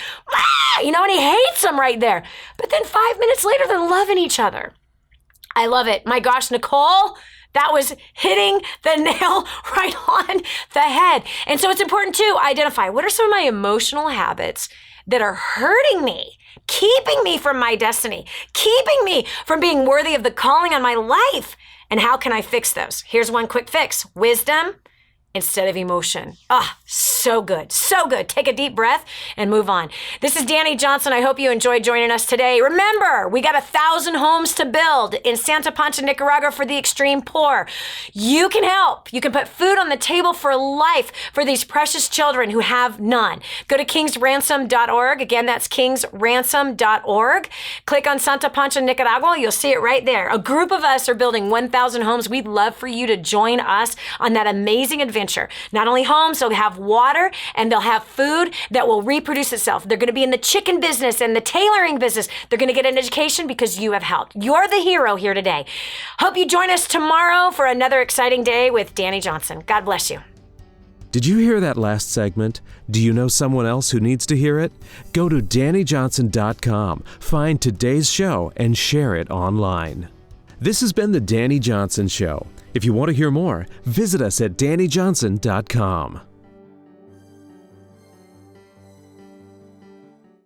Speaker 2: And he hates him right there. But then 5 minutes later, they're loving each other. I love it. My gosh, Nichole, that was hitting the nail right on the head. And so it's important to identify what are some of my emotional habits that are hurting me, keeping me from my destiny, keeping me from being worthy of the calling on my life. And how can I fix those? Here's one quick fix. Wisdom instead of emotion. So good. So good. Take a deep breath and move on. This is Dani Johnson. I hope you enjoyed joining us today. Remember, we got 1,000 homes to build in Santa Pancha, Nicaragua for the extreme poor. You can help. You can put food on the table for life for these precious children who have none. Go to kingsransom.org. Again, that's kingsransom.org. Click on Santa Pancha, Nicaragua. You'll see it right there. A group of us are building 1,000 homes. We'd love for you to join us on that amazing adventure. Not only homes, they'll have water and they'll have food that will reproduce itself. They're going to be in the chicken business and the tailoring business. They're going to get an education because you have helped. You're the hero here today. Hope you join us tomorrow for another exciting day with Dani Johnson. God bless you.
Speaker 1: Did you hear that last segment? Do you know someone else who needs to hear it? Go to DaniJohnson.com, find today's show, and share it online. This has been the Dani Johnson Show. If you want to hear more, visit us at DaniJohnson.com.